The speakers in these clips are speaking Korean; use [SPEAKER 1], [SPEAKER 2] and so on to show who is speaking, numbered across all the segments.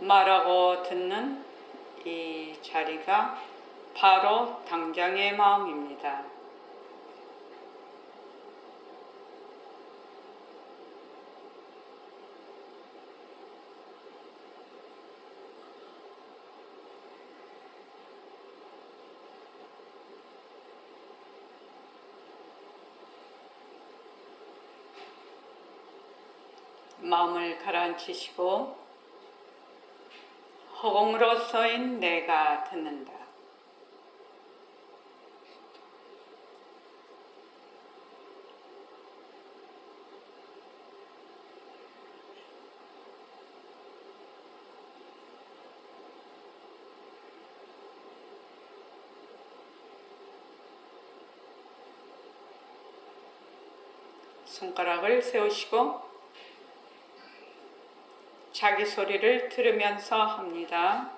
[SPEAKER 1] 말하고 듣는 이 자리가 바로 당장의 마음입니다. 마음을 가라앉히시고 허공으로서인 내가 듣는다. 손가락을 세우시고 자기 소리를 들으면서 합니다.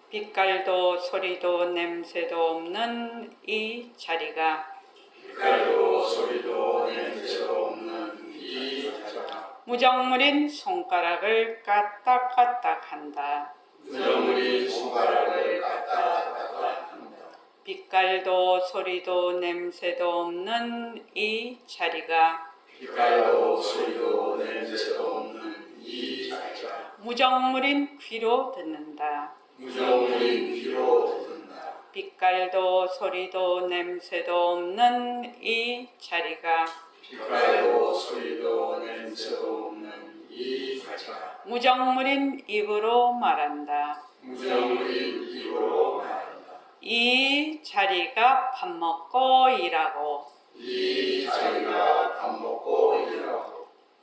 [SPEAKER 1] 빛깔도 소리도 냄새도 없는 이 자리가
[SPEAKER 2] 빛깔도 소리도 냄새도 없는 이 자리가
[SPEAKER 1] 무정물인 손가락을 까딱까딱 한다.
[SPEAKER 2] 무정물인 손가락을 까딱까딱 한다.
[SPEAKER 1] 빛깔도 소리도 냄새도 없는 이 자리가
[SPEAKER 2] 빛깔도 소리도 냄새도 없는 이 자리가
[SPEAKER 1] 무정물인 귀로 듣는다.
[SPEAKER 2] 무정물인 귀로 듣는다.
[SPEAKER 1] 빛깔도 소리도 냄새도 없는 이 자리가
[SPEAKER 2] 빛깔도 소리도 냄새도 없는 이 자리가
[SPEAKER 1] 무정물인 입으로 말한다.
[SPEAKER 2] 무정물인 입으로 말한다.
[SPEAKER 1] 이 자리가 밥 먹고 일하고
[SPEAKER 2] 이 자리가 밥 먹고 일하고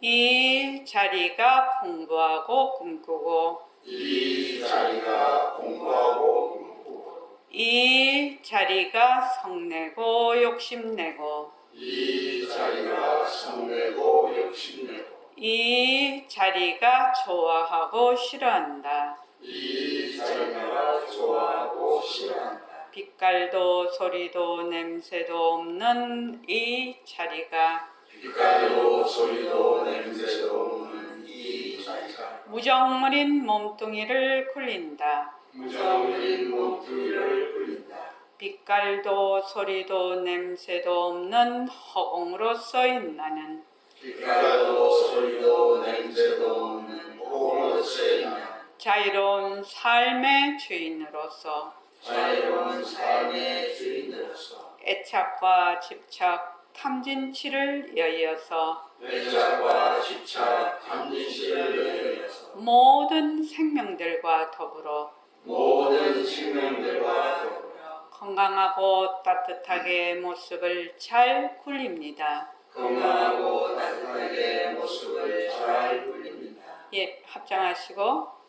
[SPEAKER 1] 이 자리가 공부하고 꿈꾸고
[SPEAKER 2] 이 자리가 공부하고 꿈꾸고
[SPEAKER 1] 이 자리가 성내고 욕심내고
[SPEAKER 2] 이 자리가 성내고 욕심내고
[SPEAKER 1] 이 자리가 좋아하고 싫어한다.
[SPEAKER 2] 이 자리가 좋아하고 싫어한다.
[SPEAKER 1] 빛깔도 소리도 냄새도 없는 이 자리가
[SPEAKER 2] 빛깔도 소리도 냄새도 없는 이 자리가
[SPEAKER 1] 무정물인 몸뚱이를 굴린다.
[SPEAKER 2] 무정물인 몸뚱이를 굴린다.
[SPEAKER 1] 빛깔도 소리도 냄새도 없는 허공으로서인 나는
[SPEAKER 2] 빛깔도 소리도 냄새도 없는 허공으로서의 나는
[SPEAKER 1] 자유로운 삶의 주인으로서
[SPEAKER 2] 자유로운 삶의 주인으로서
[SPEAKER 1] 애착과 집착, 탐진치를 여의어서
[SPEAKER 2] 애착과 집착, 탐진치를 여의어서
[SPEAKER 1] 모든 생명들과 더불어
[SPEAKER 2] 모든 생명들과 더불어
[SPEAKER 1] 건강하고 따뜻하게 모습을 잘 굴립니다.
[SPEAKER 2] 건강하고 따뜻하게 모습을 잘 굴립니다.
[SPEAKER 1] 예, 합장하시고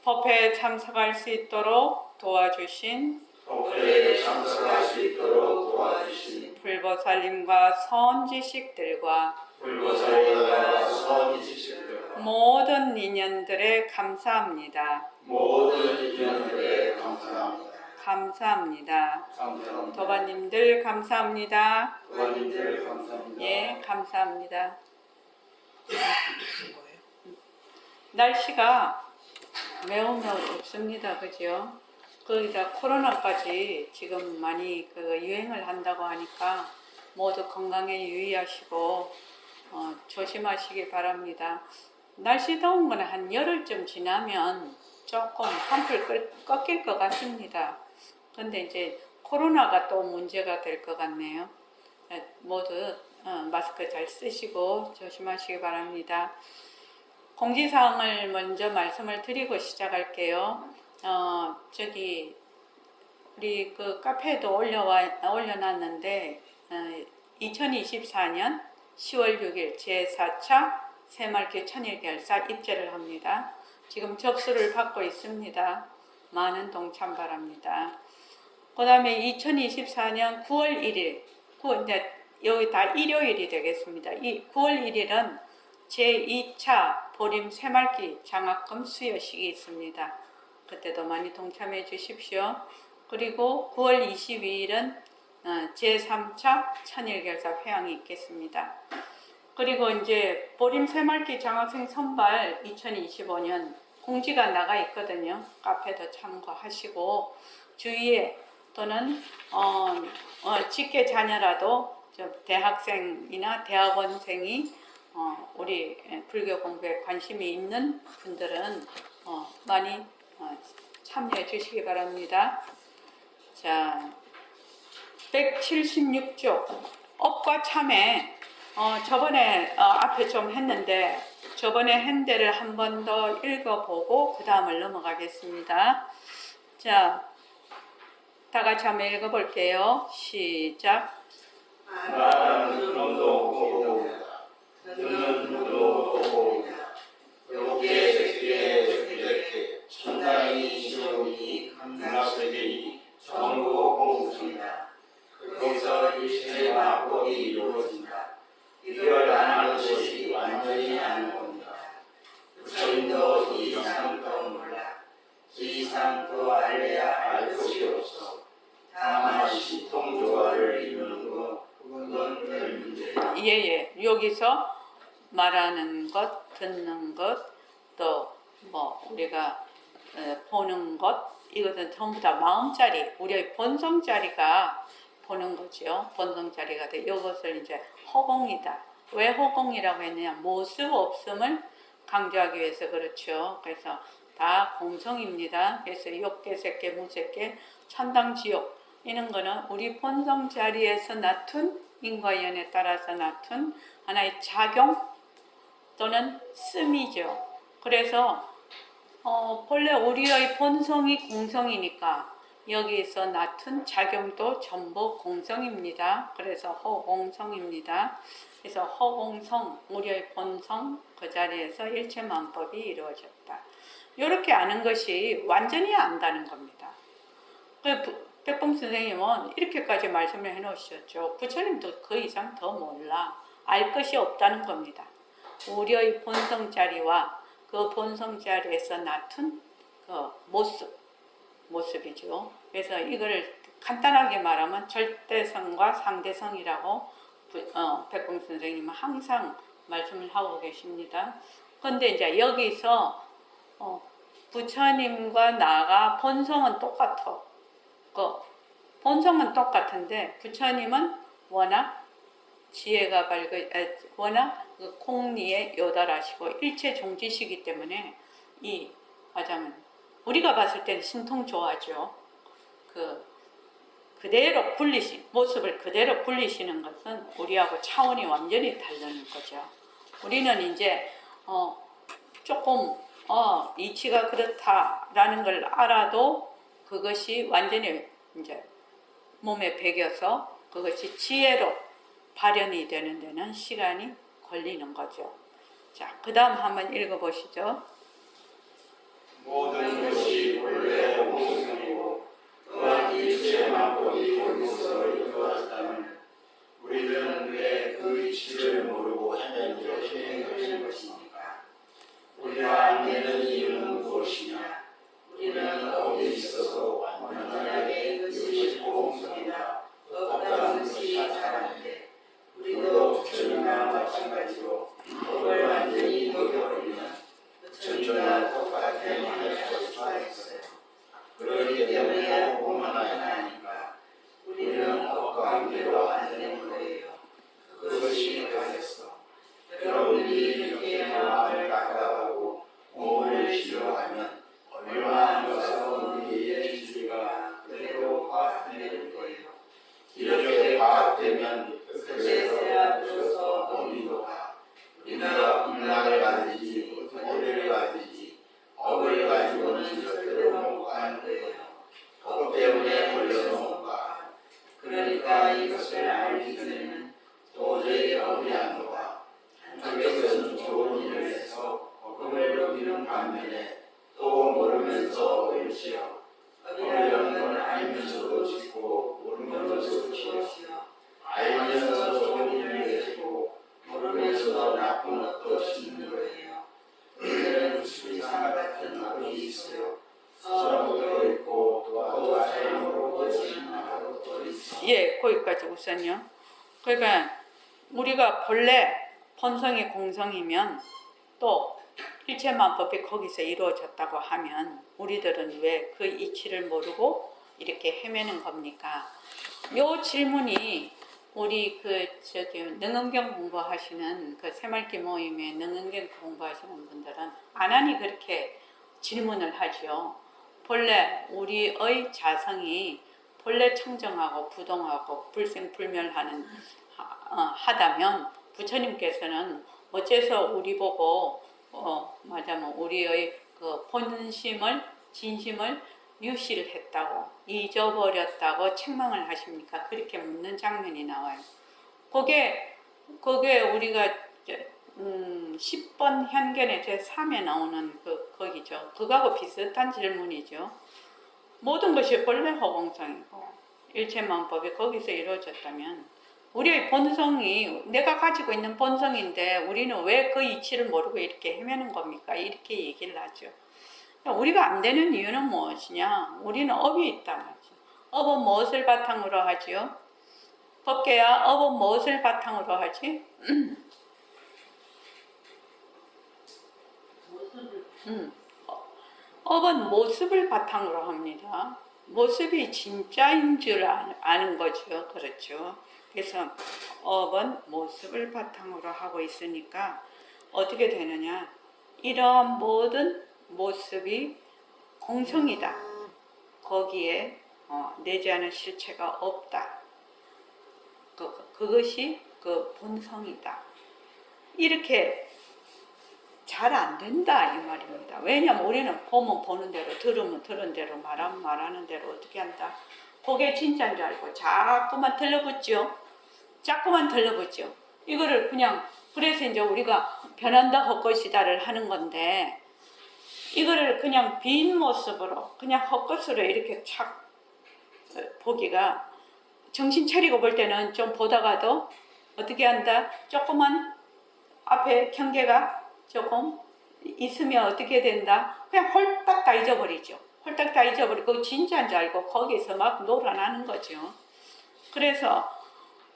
[SPEAKER 1] 법회에 참석할 수 있도록 도와주신
[SPEAKER 2] 법회에 참석할 수 있도록 도와주신
[SPEAKER 1] 불보살님과 선지식들과
[SPEAKER 2] 불보살님과 선지식들과
[SPEAKER 1] 모든 인연들에 감사합니다.
[SPEAKER 2] 모든 인연들에 감사합니다.
[SPEAKER 1] 감사합니다.
[SPEAKER 2] 감사합니다.
[SPEAKER 1] 도반님들 감사합니다.
[SPEAKER 2] 도반님들 감사합니다.
[SPEAKER 1] 예, 감사합니다. 날씨가 매우 덥습니다. 그죠? 거기다 코로나까지 지금 많이 유행을 한다고 하니까 모두 건강에 유의하시고 조심하시기 바랍니다. 날씨 더운 거는 한 열흘쯤 지나면 조금 한풀 꺾일 것 같습니다. 근데 이제 코로나가 또 문제가 될 것 같네요. 모두 마스크 잘 쓰시고 조심하시기 바랍니다. 공지사항을 먼저 말씀을 드리고 시작할게요. 우리 카페에도 올려놨는데 2024년 10월 6일 제4차 새말기 천일결사 입제를 합니다. 지금 접수를 받고 있습니다. 많은 동참 바랍니다. 그 다음에 2024년 9월 1일, 여기 다 일요일이 되겠습니다. 이 9월 1일은 제2차 보림 새말기 장학금 수여식이 있습니다. 그때도 많이 동참해 주십시오. 그리고 9월 22일은 제3차 천일결사 회항이 있겠습니다. 그리고 이제 보림 새말기 장학생 선발 2025년 공지가 나가 있거든요. 카페도 참고하시고 주위에 또는 직계 자녀라도 대학생이나 대학원생이 우리 불교 공부에 관심이 있는 분들은 많이 참여해 주시기 바랍니다. 자, 176조 업과 참회 저번에 앞에 좀 했는데 저번에 한 데를 한 번 더 읽어보고 그 다음을 넘어가겠습니다. 자, 다 같이 한번 읽어볼게요. 시작.
[SPEAKER 2] 나는 눈도 보고다. 눈은 눈도 보고다. 요게 새끼에 새끼에 천당이 지옥이 감락세계이 전부 공성이다. 거기서 일체 마법이 이루어진다. 이걸 아는 것이 완전히 아는 겁니다. 부처님도 이 이상 더 몰라. 이 이상 더 알래야 알 것이 없어. 다만 시통조화를 이루는 것, 그건 별 문제야.
[SPEAKER 1] 예. 여기서 말하는 것, 듣는 것, 또 우리가 보는 것, 이것은 전부 다 마음자리, 우리의 본성자리가 보는 거죠. 본성자리가 돼. 이것을 이제 허공이다. 왜 허공이라고 했느냐? 모습 없음을 강조하기 위해서 그렇죠. 그래서 다 공성입니다. 그래서 욕계, 색계, 무색계, 천당, 지옥 이런 거는 우리 본성 자리에서 나툰 인과연에 따라서 나툰 하나의 작용 또는 씀이죠. 그래서 본래 우리의 본성이 공성이니까 여기서 나툰 작용도 전부 공성입니다. 그래서 허공성입니다. 그래서 허공성, 우리의 본성 그 자리에서 일체만법이 이루어졌다. 이렇게 아는 것이 완전히 안다는 겁니다. 백범 선생님은 이렇게까지 말씀을 해놓으셨죠. 부처님도 그 이상 더 몰라. 알 것이 없다는 겁니다. 우리의 본성 자리와 그 본성 자리에서 나툰 그 모습이죠. 그래서 이걸 간단하게 말하면 절대성과 상대성이라고 백범 선생님은 항상 말씀을 하고 계십니다. 그런데 이제 여기서 부처님과 나가 본성은 똑같아. 본성은 똑같은데 부처님은 워낙 지혜가 워낙 공리에 요달하시고 일체 종지시기 때문에 하자면 우리가 봤을 때는 신통조화죠. 그대로 모습을 그대로 굴리시는 것은 우리하고 차원이 완전히 다른 거죠. 우리는 이제 조금 이치가 그렇다라는 걸 알아도 그것이 완전히 이제 몸에 배겨서 그것이 지혜로 발현이 되는 데는 시간이 걸리는 거죠. 자, 그 다음 한번 읽어보시죠.
[SPEAKER 2] 모든 것이 본래 공성이고 또한 일체 만법이 거기서 이루어졌다면 우리는 왜 그 이치를 모르고 헤매며 행하는 것입니까? 우리가 안 되는 이유는 무엇이냐? 우리는 거기에 있어서 완전하게 이것이 공성이다 없다는 것이 잘하는데 우리도 부처님과 마찬가지로 법을 완전히 먹여버리면 부처님과 똑같은 할 수가 있어요. 그렇기 때문에 공만 하니까 우리는 관계로 안 되는 거예요. 그것이 가졌어. 여러분이 이렇게 마음을 깎아가고 몸을 싫어하면 얼마나 무서워 우리의 지주가 그대로 파악되는 거예요. 이렇게 파악되면 그것에서야 비로소 몸이 녹아 우리가 분락을 가지지 오래를 가지지 업을 가지고는 절대로 못 가는 거예요. 업 때문에 걸려서 못 가. 그러니까 이것을 알기 전에는 도저히 업이 안 녹아. 한쪽에서는 좋은 일을 해서 업을 녹이는 반면에 또 모르면서 업을 지어. 업이라는 건 알면서도 짓고 모르면서도 지어. 알면서 좋은 일을 해주고 모르면서도 나쁜 업도 짓는 거예요. 우리는 수리상 같은 업이 있어요. 수정도 있고 또 잘못으로 진행하는 것도 있어요.
[SPEAKER 1] 예, 거기까지 우선요. 그러니까 우리가 본래 본성이 공성이면 또 일체만법이 거기서 이루어졌다고 하면 우리들은 왜 그 이치를 모르고 이렇게 헤매는 겁니까? 요 질문이 우리 능엄경 공부하시는 그 새말기 모임에 능엄경 공부하시는 분들은 안 하니 그렇게 질문을 하죠. 본래 우리의 자성이 본래 청정하고 부동하고 불생불멸하는 하다면 부처님께서는 어째서 우리 보고 말하자면 우리의 그 본심을 진심을 유실을 했다고 잊어버렸다고 책망을 하십니까? 그렇게 묻는 장면이 나와요. 그게 우리가 10번 현견의 제3에 나오는 거기죠. 그거하고 비슷한 질문이죠. 모든 것이 본래 허공성이고 일체만법이 거기서 이루어졌다면 우리의 본성이 내가 가지고 있는 본성인데 우리는 왜 그 이치를 모르고 이렇게 헤매는 겁니까? 이렇게 얘기를 하죠. 우리가 안 되는 이유는 무엇이냐? 우리는 업이 있단 말이죠. 업은 무엇을 바탕으로 하지요? 법계야, 업은 무엇을 바탕으로 하지? 업은 모습을 바탕으로 합니다. 모습이 진짜인 줄 아는 거죠. 그렇죠. 그래서 업은 모습을 바탕으로 하고 있으니까 어떻게 되느냐? 이러한 모든 모습이 공성이다. 거기에 내재하는 실체가 없다. 그것이 그 본성이다. 이렇게 잘 안 된다 이 말입니다. 왜냐하면 우리는 보면 보는 대로 들으면 들은 대로 말하면 말하는 대로 어떻게 한다. 그게 진짜인 줄 알고 자꾸만 들러붙죠. 자꾸만 들러붙죠. 이거를 그냥 그래서 이제 우리가 변한다 헛것이다를 하는 건데 이거를 그냥 빈 모습으로 그냥 헛것으로 이렇게 착 보기가 정신 차리고 볼 때는 좀 보다가도 어떻게 한다. 조그만 앞에 경계가 조금 있으면 어떻게 된다? 그냥 홀딱 다 잊어버리죠. 홀딱 다 잊어버리고 진짜인 줄 알고 거기서 막 놀아나는 거죠. 그래서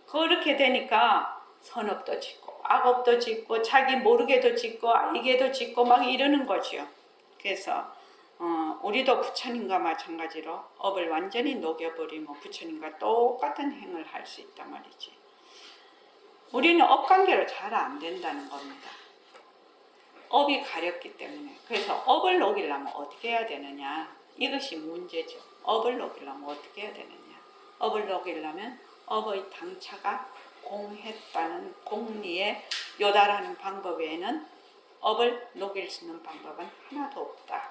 [SPEAKER 1] 그렇게 되니까 선업도 짓고 악업도 짓고 자기 모르게도 짓고 알게도 짓고 막 이러는 거죠. 그래서 우리도 부처님과 마찬가지로 업을 완전히 녹여버리면 부처님과 똑같은 행을 할 수 있단 말이지. 우리는 업관계로 잘 안 된다는 겁니다. 업이 가렸기 때문에. 그래서 업을 녹이려면 어떻게 해야 되느냐. 이것이 문제죠. 업을 녹이려면 어떻게 해야 되느냐. 업을 녹이려면 업의 당차가 공했다는 공리에 요달하는 방법 외에는 업을 녹일 수 있는 방법은 하나도 없다.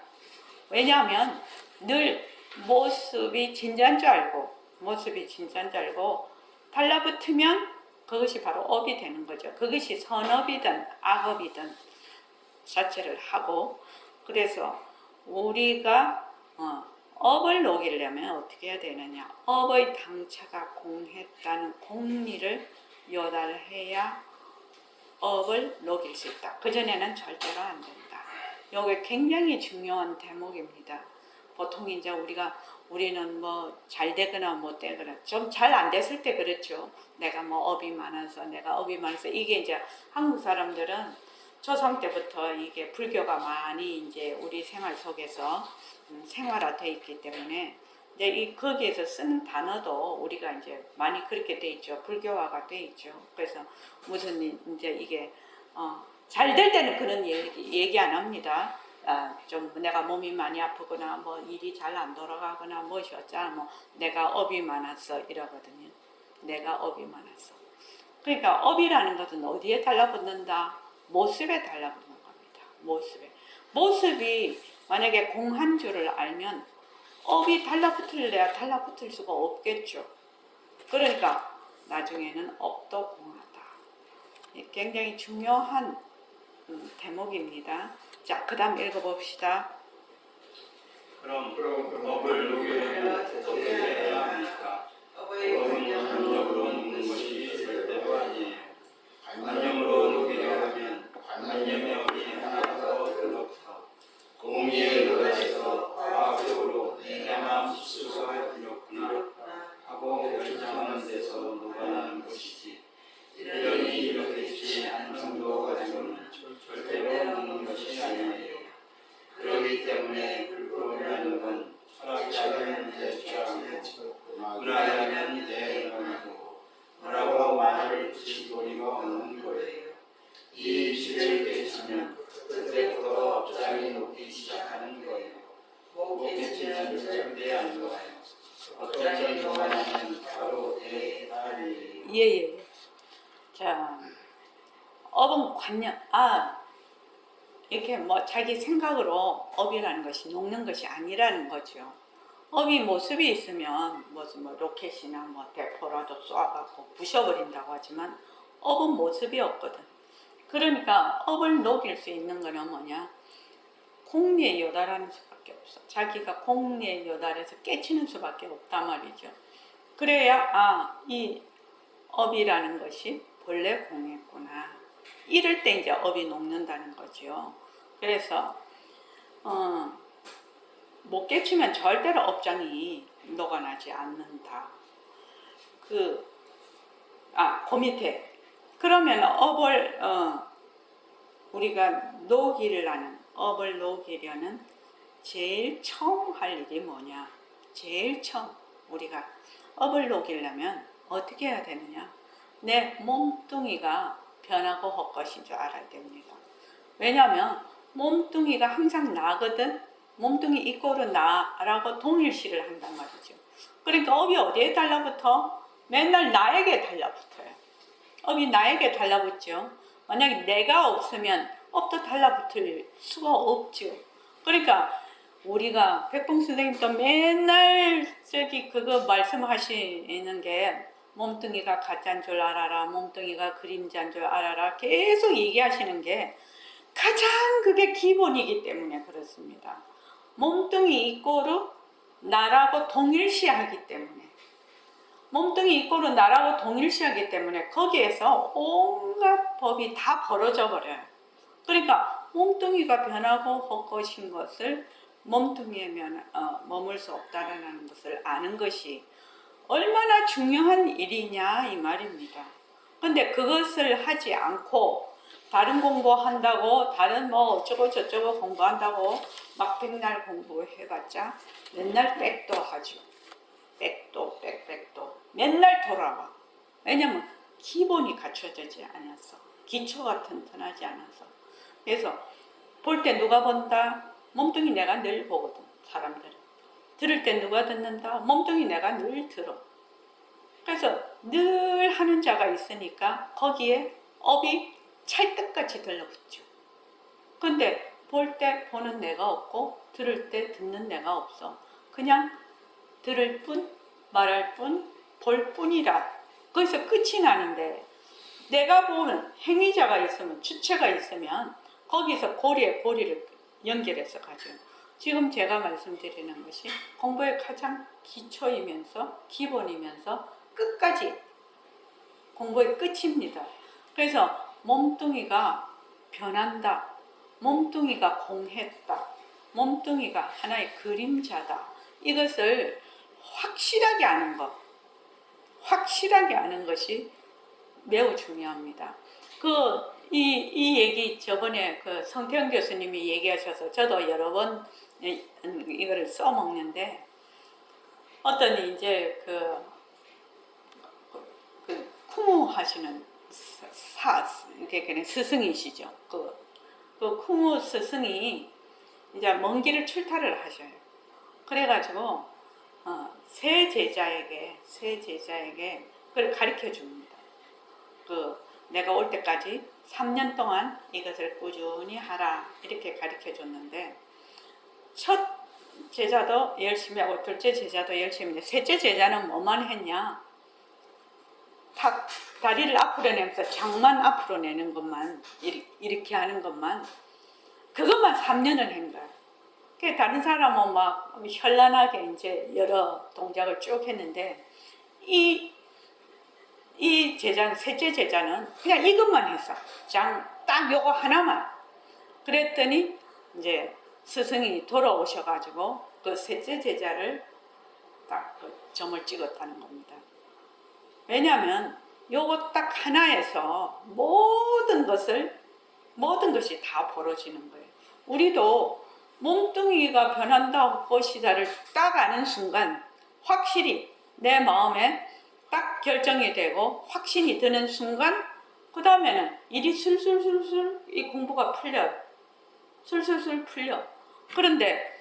[SPEAKER 1] 왜냐하면 늘 모습이 진짜인 줄 알고 달라붙으면 그것이 바로 업이 되는 거죠. 그것이 선업이든 악업이든 자체를 하고, 그래서 우리가 업을 녹이려면 어떻게 해야 되느냐. 업의 당차가 공했다는 공리를 요달해야 업을 녹일 수 있다. 그전에는 절대로 안 된다. 이게 굉장히 중요한 대목입니다. 보통 이제 우리는 뭐 잘 되거나 못 되거나 좀 잘 안 됐을 때 그렇죠. 내가 업이 많아서 이게 이제 한국 사람들은 조상 때부터 이게 불교가 많이 이제 우리 생활 속에서 생활화되어 있기 때문에 이제 거기에서 쓰는 단어도 우리가 이제 많이 그렇게 돼 있죠. 불교화가 돼 있죠. 그래서 무슨 이제 이게 잘 될 때는 그런 얘기 안 합니다. 좀 내가 몸이 많이 아프거나 뭐 일이 잘 안 돌아가거나 무엇이 어쩌나 뭐 내가 업이 많았어 이러거든요. 내가 업이 많았어. 그러니까 업이라는 것은 어디에 달라붙는다? 모습에 달라붙는 겁니다. 모습이 만약에 공한 줄을 알면 업이 달라붙을래야 달라붙을 수가 없겠죠. 그러니까 나중에는 업도 공하다. 굉장히 중요한 대목입니다. 자, 그 다음 읽어봅시다.
[SPEAKER 2] 그럼 업을 녹이려면 어떻게 해야 합니까? 업은 관념으로 녹는 것이 절대로 아니에요. 관념으로 녹이려 하면 관념의 업이 하나 더 들어서 공의에 의해서 과학적으로 내가 수수할 필요구나 하고 결정하는 데서 녹아나는 것이지, 이러니 이렇게 않은 정도 가지고는 절대로 녹는 것이 아니에요. 이기 때문에 불법이라는 건 자기는 내 죄악이고 문하여는 내 영이고 뭐라고 말을 붙이거리가 없는 거예요. 이 빛을 깨치면 그때부터 업장이 녹기 시작하는 거예요. 목깨치는 절대 안 녹아요. 업장이 녹아나면 바로 대탈이에요.
[SPEAKER 1] 예예. 자, 업은 관념. 이렇게 뭐 자기 생각으로 업이라는 것이 녹는 것이 아니라는 거죠. 업이 모습이 있으면 무슨 뭐 로켓이나 뭐 대포라도 쏴갖고 부셔버린다고 하지만 업은 모습이 없거든. 그러니까 업을 녹일 수 있는 거는 뭐냐? 공리에 요달하는 수밖에 없어. 자기가 공리에 요달해서 깨치는 수밖에 없단 말이죠. 그래야 이 업이라는 것이 본래 공했구나. 이럴 때 이제 업이 녹는다는 거죠. 그래서 못 깨치면 절대로 업장이 녹아나지 않는다. 그 밑에 그러면 업을 우리가 녹이려는 업을 녹이려는 제일 처음 할 일이 뭐냐? 제일 처음 우리가 업을 녹이려면 어떻게 해야 되느냐? 내 몸뚱이가 변하고 헛것인 줄 알아야 됩니다. 왜냐하면 몸뚱이가 항상 나거든. 몸뚱이 이꼬르 나라고 동일시를 한단 말이죠. 그러니까 업이 어디에 달라붙어? 맨날 나에게 달라붙어요. 업이 나에게 달라붙죠. 만약에 내가 없으면 업도 달라붙을 수가 없죠. 그러니까 우리가 백봉 선생님도 맨날 그거 말씀하시는 게 몸뚱이가 가짜인 줄 알아라, 몸뚱이가 그림자인 줄 알아라 계속 얘기하시는 게 가장 그게 기본이기 때문에 그렇습니다. 몸뚱이 이꼬르 나라고 동일시하기 때문에 몸뚱이 이꼬르 나라고 동일시하기 때문에 거기에서 온갖 법이 다 벌어져 버려요. 그러니까 몸뚱이가 변하고 헛것인 것을 몸뚱이에 머물 수 없다라는 것을 아는 것이 얼마나 중요한 일이냐 이 말입니다. 근데 그것을 하지 않고 다른 공부한다고 다른 뭐 어쩌고 저쩌고 공부한다고 막 백날 공부해봤자 맨날 백도 하죠. 백도 맨날 돌아와. 왜냐면 기본이 갖춰지지 않았어. 기초가 튼튼하지 않아서. 그래서 볼 때 누가 본다? 몸뚱이 내가 늘 보거든. 사람들은. 들을 때 누가 듣는다? 몸뚱이 내가 늘 들어. 그래서 늘 하는 자가 있으니까 거기에 업이 찰떡같이 들러붙죠. 근데 볼 때 보는 내가 없고 들을 때 듣는 내가 없어. 그냥 들을 뿐, 말할 뿐, 볼 뿐이라. 거기서 끝이 나는데 내가 보는 행위자가 있으면, 주체가 있으면 거기서 고리에 고리를 연결해서 가죠. 지금 제가 말씀드리는 것이 공부의 가장 기초이면서 기본이면서 끝까지 공부의 끝입니다. 그래서 몸뚱이가 변한다. 몸뚱이가 공했다. 몸뚱이가 하나의 그림자다. 이것을 확실하게 아는 것. 확실하게 아는 것이 매우 중요합니다. 이 얘기 저번에 그 성태형 교수님이 얘기하셔서 저도 여러 번 이거를 써먹는데 어떤 이제 그 쿠무 하시는 스승이시죠. 그 쿠무 스승이 이제 먼 길을 출타를 하셔요. 그래가지고 새 제자에게 그걸 가르쳐 줍니다. 내가 올 때까지 3년 동안 이것을 꾸준히 하라 이렇게 가르쳐 줬는데 첫 제자도 열심히 하고 둘째 제자도 열심히 했는데 셋째 제자는 뭐만 했냐? 다리를 앞으로 내면서 장만 앞으로 내는 것만 이렇게 하는 것만 그것만 3년을 한 거야. 다른 사람은 막 현란하게 이제 여러 동작을 쭉 했는데 이 제자는 셋째 제자는 그냥 이것만 했어. 딱 요거 하나만. 그랬더니 이제 스승이 돌아오셔가지고 그 셋째 제자를 딱 그 점을 찍었다는 겁니다. 왜냐하면 요거 딱 하나에서 모든 것이 다 벌어지는 거예요. 우리도 몸뚱이가 변한다 것이다를 딱 아는 순간 확실히 내 마음에 딱 결정이 되고 확신이 드는 순간 그 다음에는 일이 술술술술 이 공부가 풀려요. 술술술 풀려. 그런데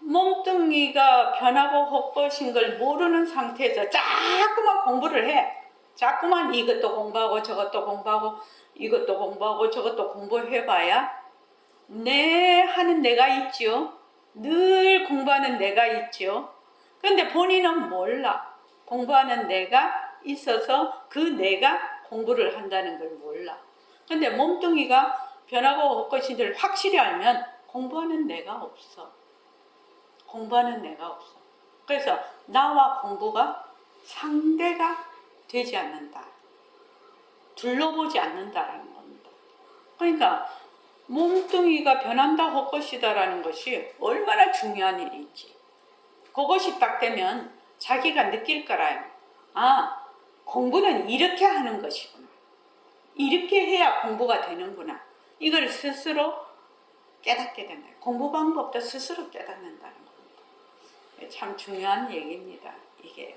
[SPEAKER 1] 몸뚱이가 변하고 헛것인 걸 모르는 상태에서 자꾸만 공부를 해. 자꾸만 이것도 공부하고 저것도 공부하고 이것도 공부하고 저것도 공부해봐야 내 하는 내가 있죠. 늘 공부하는 내가 있죠. 그런데 본인은 몰라. 공부하는 내가 있어서 그 내가 공부를 한다는 걸 몰라. 근데 몸뚱이가 변하고 헛것인지를 확실히 알면 공부하는 내가 없어. 공부하는 내가 없어. 그래서 나와 공부가 상대가 되지 않는다. 둘러보지 않는다라는 겁니다. 그러니까 몸뚱이가 변한다 헛것이다라는 것이 얼마나 중요한 일인지. 그것이 딱 되면 자기가 느낄 거라요. 아, 공부는 이렇게 하는 것이구나. 이렇게 해야 공부가 되는구나. 이걸 스스로 깨닫게 된다. 공부 방법도 스스로 깨닫는다는 겁니다. 참 중요한 얘기입니다. 이게.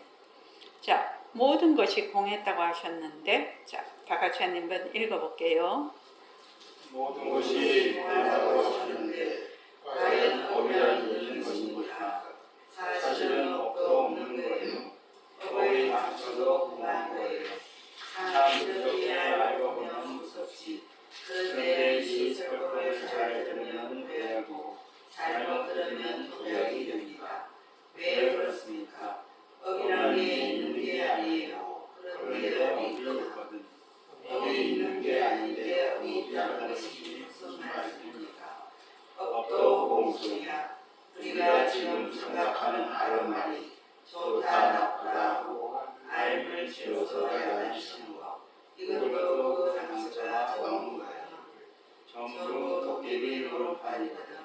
[SPEAKER 1] 자, 모든 것이 공했다고 하셨는데, 자, 다 같이 한번 읽어볼게요.
[SPEAKER 2] 모든 것이 공하다고 하셨는데 과연 법이란 있는 것입니까? 사실은 법도 없는 거예요. 법의 당초도 공한 거예요. 참 이렇게 알고 보면 무섭지. 그런데 이 설법을 잘 들으면 배우고 잘못 들으면 도약이 됩니다. 왜 그렇습니까? 법이란 게 있는 게 아니에요. 그런데 법이 있거든. 법이 있는 게 아닌데 법이 있다는 것이 무슨 말입니까? 법도 공소야. 우리가 지금 생각하는 하는 말이 좋다 나쁘다 하고 알을 지어서 야단치는 거, 이것도 그 당시가 정한 거야. 전부 도깨비 노릇판이거든.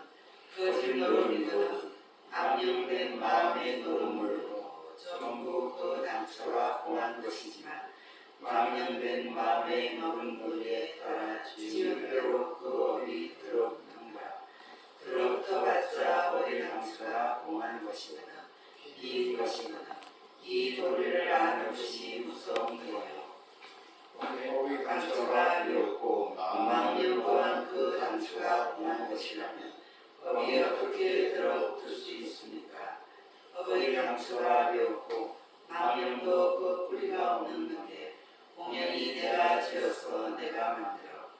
[SPEAKER 2] 거짓 노릇이거든. 암령된 마음의 노름으로 전부 그 당초가 공한 것이지만 망령된 마음의 노름들에 따라 지은 대로 그 업이 들어붙는 거야. 들어붙어봤자 우리 당초가 공한 것이거든. 이것이거든. 이 도리를 아는 것이 무서운 거예요. 우리 당초가 비었고 망령 또한 그 당초가 공한 것이라면 법이 어떻게 들어붙을 수 있습니까? 법의 당초가 비었고 망령도 그 뿌리가 없는 건데 공연히 내가 지어서 내가 만들어.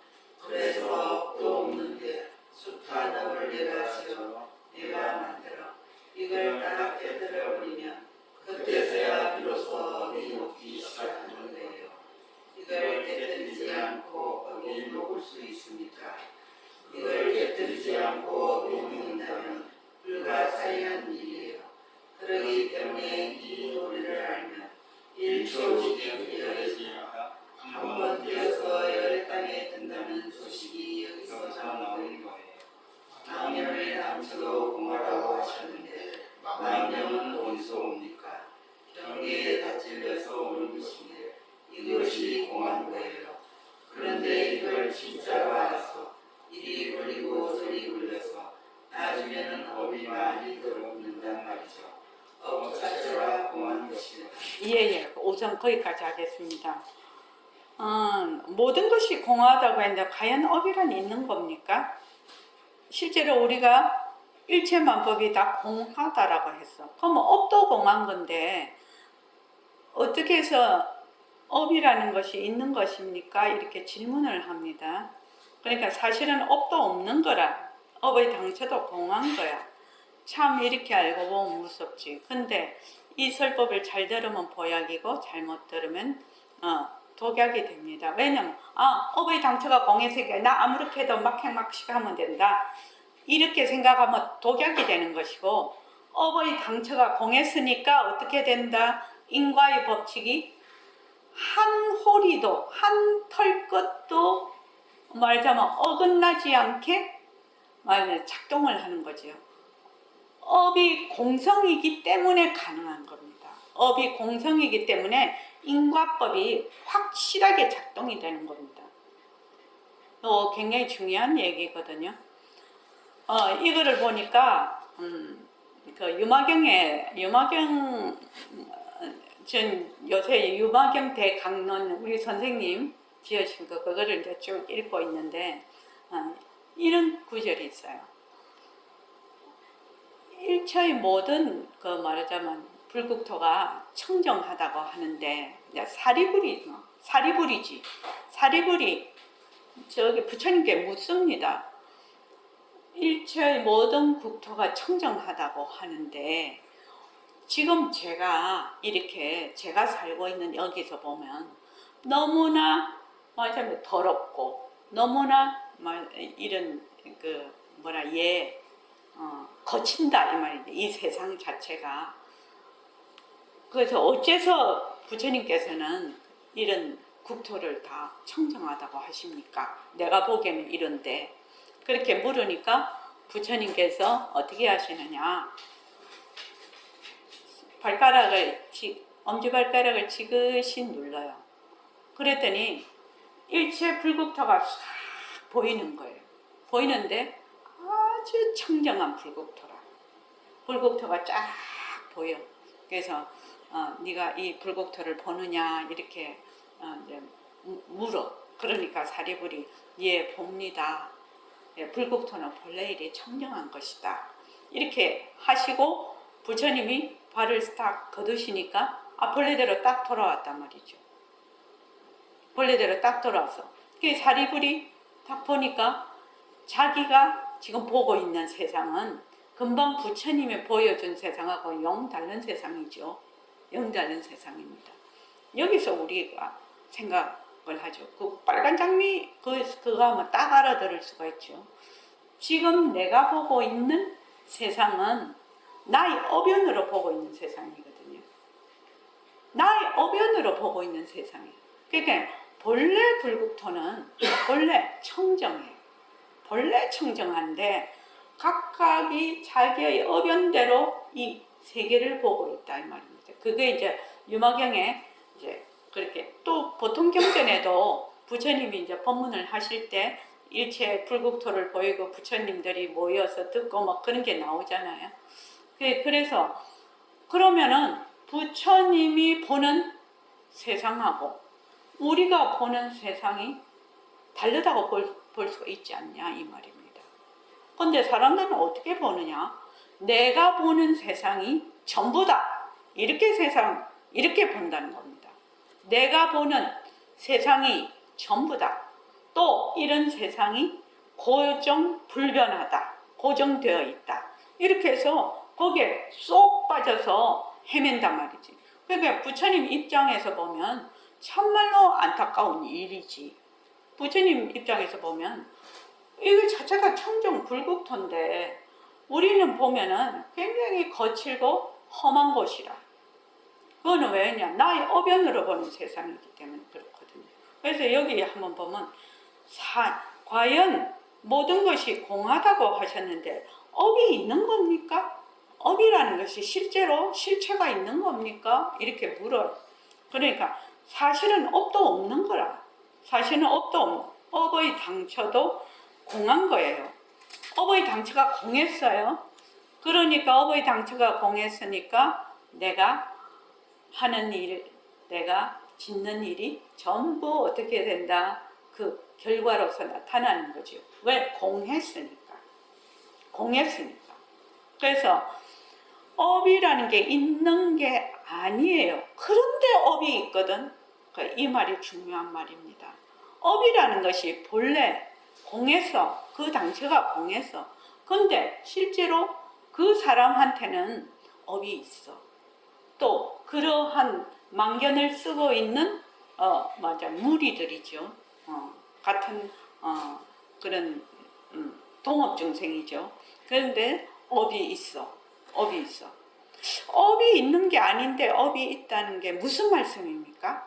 [SPEAKER 2] 그래서 업도 없는데 숱한 업을 내가 지어 내가 만들어. 이걸 딱 깨뜨려버리면 그때서야 비로소 업이 녹기 시작하는 거예요. 이걸 깨뜨리지 않고 업이 녹을 수 있습니까? 이걸 깨뜨리지 않고 업이 녹는다면 불가사의한 일이에요. 그러기 때문에 이 도리를 알면 1초씩이 열애지니까 한 번 뛰어서 열애 땅에 든다는 소식이 여기서 나오는 거예요. 망령의 당초도 공하라고 하셨는데 망령은 어디서 옵니까? 경계에 다 찔려서 오는 것인데 이것이 공한 거예요. 그런데 이걸 진짜로 알아서 이리 굴리고 저리 굴려서 나중에는 업이 많이 들어붙는단 말이죠. 업 자체가 공한 것이다.
[SPEAKER 1] 예. 우선 거기까지 하겠습니다. 모든 것이 공하다고 했는데 과연 업이란 있는 겁니까? 실제로 우리가 일체만법이 다 공하다라고 했어. 그럼 업도 공한 건데 어떻게 해서 업이라는 것이 있는 것입니까? 이렇게 질문을 합니다. 그러니까 사실은 업도 없는 거라. 업의 당초도 공한 거야. 참 이렇게 알고 보면 무섭지. 근데 이 설법을 잘 들으면 보약이고 잘못 들으면 독약이 됩니다. 왜냐면 업의 당초가 공해색이야. 나 아무렇게 해도 막행막식 하면 된다. 이렇게 생각하면 독약이 되는 것이고 업의 당초가 공했으니까 어떻게 된다? 인과의 법칙이 한 호리도 한 털끝도 말하자면 어긋나지 않게 작동을 하는 거죠. 업이 공성이기 때문에 가능한 겁니다. 업이 공성이기 때문에 인과법이 확실하게 작동이 되는 겁니다. 굉장히 중요한 얘기거든요. 이거를 보니까 그 유마경 전 요새 유마경 대강론 우리 선생님 지으신 거 그거를 이제 쭉 읽고 있는데 이런 구절이 있어요. 일체의 모든 그 말하자면 불국토가 청정하다고 하는데 사리불이지. 사리불이 저기 부처님께 묻습니다. 일체의 모든 국토가 청정하다고 하는데 지금 제가 살고 있는 여기서 보면 너무나 말하자면 더럽고 너무나 이런 그 거친다 이 말인데 이 세상 자체가. 그래서 어째서 부처님께서는 이런 국토를 다 청정하다고 하십니까? 내가 보기에는 이런데. 그렇게 물으니까 부처님께서 어떻게 하시느냐, 엄지발가락을 지그시 눌러요. 그랬더니 일체 불국토가 싹 보이는 거예요. 보이는데 아주 청정한 불국토가 쫙 보여. 그래서 네가 이 불국토를 보느냐 이렇게 이제 물어. 그러니까 사리불이 예 봅니다. 불국토는 본래 이리 청정한 것이다. 이렇게 하시고 부처님이 발을 딱 걷으시니까 본래대로 딱 돌아왔단 말이죠. 본래대로 딱 돌아와서 사리불이 딱 보니까 자기가 지금 보고 있는 세상은 금방 부처님이 보여준 세상하고 영 다른 세상이죠. 영 다른 세상입니다. 여기서 우리가 생각을 하죠. 그 빨간 장미 그거 하면 딱 알아들을 수가 있죠. 지금 내가 보고 있는 세상은 나의 어변으로 보고 있는 세상이거든요. 나의 어변으로 보고 있는 세상이에요. 그러니까 본래 불국토는 본래 청정해요. 본래 청정한데 각각이 자기의 어변대로 이 세계를 보고 있다 이 말입니다. 그게 이제 유마경에 이제 그렇게 또 보통 경전에도 부처님이 이제 법문을 하실 때 일체 불국토를 보이고 부처님들이 모여서 듣고 막 그런 게 나오잖아요. 그래서 그러면은 부처님이 보는 세상하고 우리가 보는 세상이 다르다고 볼 수가 있지 않냐 이 말입니다. 근데 사람들은 어떻게 보느냐? 내가 보는 세상이 전부다. 이렇게 본다는 겁니다. 내가 보는 세상이 전부다. 또 이런 세상이 불변하다. 고정되어 있다. 이렇게 해서 거기에 쏙 빠져서 헤맨단 말이지. 그러니까 부처님 입장에서 보면 참말로 안타까운 일이지. 부처님 입장에서 보면 이거 자체가 청정 불국토인데 우리는 보면은 굉장히 거칠고 험한 곳이라. 그거는 왜냐? 나의 어변으로 보는 세상이기 때문에 그렇거든요. 그래서 여기 한번 보면 과연 모든 것이 공하다고 하셨는데 업이 있는 겁니까? 업이라는 것이 실제로 실체가 있는 겁니까? 이렇게 물어요. 그러니까 사실은 업도 없는 거라. 사실은 업도 없는, 업의 당처도 공한 거예요. 업의 당처가 공했어요. 그러니까 업의 당처가 공했으니까 내가 하는 일, 내가 짓는 일이 전부 어떻게 된다? 그 결과로서 나타나는 거죠. 왜? 공했으니까. 그래서 업이라는 게 있는 게 아니에요. 그런데 업이 있거든. 이 말이 중요한 말입니다. 업이라는 것이 본래 공해서 그 당처가 공해서 근데 실제로 그 사람한테는 업이 있어. 또 그러한 망견을 쓰고 있는 무리들이죠. 같은 그런 동업 중생이죠. 그런데 업이 있어. 업이 있는 게 아닌데 업이 있다는 게 무슨 말씀입니까?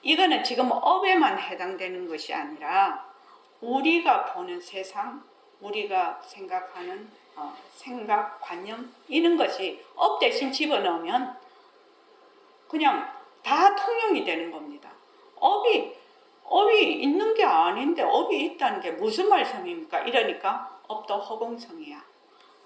[SPEAKER 1] 이거는 지금 업에만 해당되는 것이 아니라 우리가 보는 세상, 우리가 생각하는 생각, 관념 이런 것이 업 대신 집어넣으면 그냥 다 통용이 되는 겁니다. 업이 있는 게 아닌데 업이 있다는 게 무슨 말씀입니까? 이러니까 업도 허공성이야.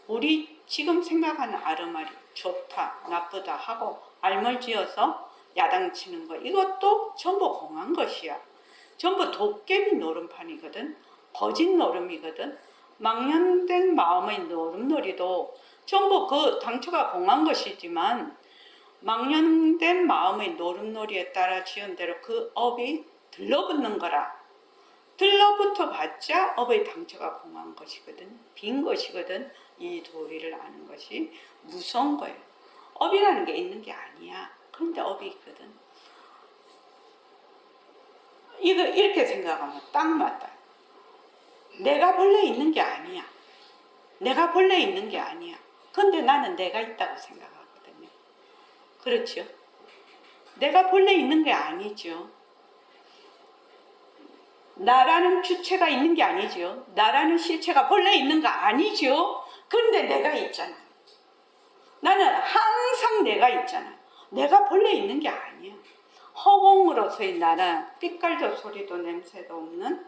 [SPEAKER 1] 우리 지금 생각하는 아르말이 좋다, 나쁘다 하고 알물지어서 야당치는 거, 이것도 전부 공한 것이야. 전부 도깨비 노름판이거든. 거짓 노름이거든. 망연된 마음의 노름놀이도 전부 그 당초가 공한 것이지만 망연된 마음의 노름놀이에 따라 지은 대로 그 업이 들러붙는 거라. 들러붙어 봤자 업의 당초가 공한 것이거든. 빈 것이거든. 이 도리를 아는 것이 무서운 거예요. 업이라는 게 있는 게 아니야. 그런데 업이 있거든. 이거 이렇게 생각하면 딱 맞다. 내가 본래 있는 게 아니야. 내가 본래 있는 게 아니야. 근데 나는 내가 있다고 생각하거든요. 그렇죠? 내가 본래 있는 게 아니죠. 나라는 주체가 있는 게 아니죠. 나라는 실체가 본래 있는 거 아니죠. 그런데 내가 있잖아. 나는 항상 내가 있잖아. 내가 본래 있는 게 아니야. 허공으로서의 나는 빛깔도 소리도 냄새도 없는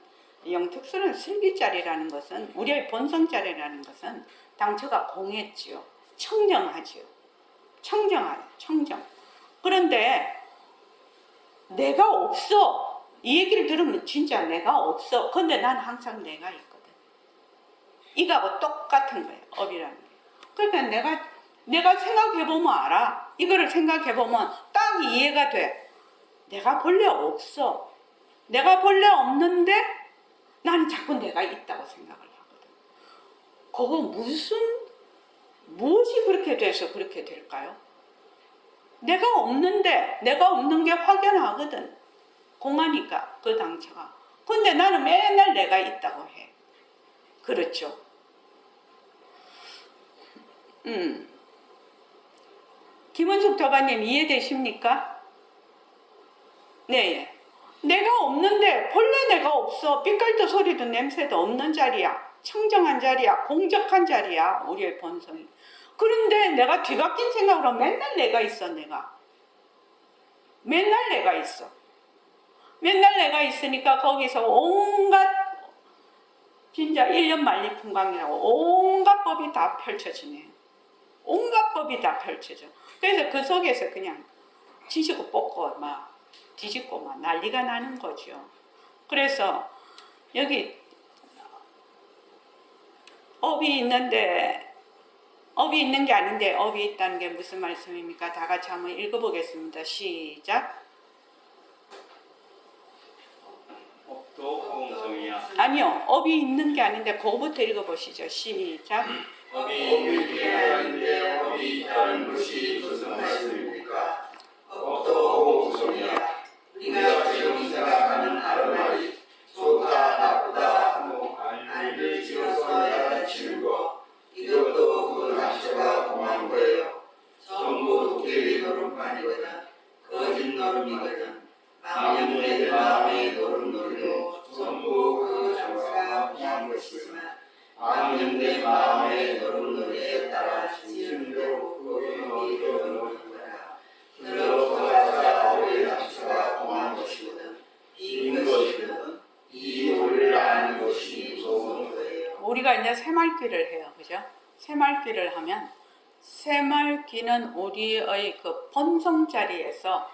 [SPEAKER 1] 영특스러운 슬기자리라는 것은, 우리의 본성자리라는 것은 당초가 공했지요. 청정하지요. 청정. 그런데 내가 없어. 이 얘기를 들으면 진짜 내가 없어. 근데 난 항상 내가 있거든. 이거하고 똑같은 거예요. 업이라는 게. 그러니까 내가 생각해보면 알아. 이거를 생각해보면 딱 이해가 돼. 내가 본래 없어. 내가 본래 없는데 나는 자꾸 내가 있다고 생각을 하거든. 그거 무엇이 그렇게 돼서 그렇게 될까요? 내가 없는데 내가 없는 게 확연하거든. 공하니까 그 당처가. 근데 나는 맨날 내가 있다고 해. 그렇죠? 김은숙 도반님 이해되십니까? 네. 내가 없는데 본래 내가 없어. 빛깔도 소리도 냄새도 없는 자리야. 청정한 자리야. 공적한 자리야. 우리의 본성이. 그런데 내가 뒤바뀐 생각으로 맨날 내가 있어. 맨날 내가 있어. 맨날 내가 있으니까 거기서 온갖, 진짜 1년 만리풍광이라고 온갖 법이 다 펼쳐지네. 온갖 법이 다 펼쳐져. 그래서 그 속에서 그냥 지지고 볶고 막 뒤집고 막 난리가 나는 거죠. 그래서 여기 업이 있는 게 아닌데 업이 있다는 게 무슨 말씀입니까? 다 같이 한번 읽어보겠습니다. 시작.
[SPEAKER 3] 업도 허공성이야.
[SPEAKER 1] 아니요, 업이 있는 게 아닌데 그거부터 읽어보시죠. 시작.
[SPEAKER 2] 업이 있는 게 아닌데 업이 있다는 것이 무슨 말씀입니까? 업도 허공성이야. 우리가 지금 생각하는 아르말이 좋다 나쁘다 하고 알을 지어서 야단치는 것, 이것도 그 당초가 공한 거예요. 전부 도깨비 노름판이거든. 거짓 노름이거든. 망연된 마음의 노름놀이도 전부 그 당초가 공한 것이지만 망연된 마음의 노름놀이에 따라 지은 대로 그 업이 들어오는 거야. 들어보자마자 업의 당초가 공한 것이거든. 빈 것이거든. 이 도리를 아는 것이 무서운 거예요.
[SPEAKER 1] 우리가 이제 새말귀를 해요. 그죠? 새말귀를 하면, 새말귀는 우리의 그 본성자리에서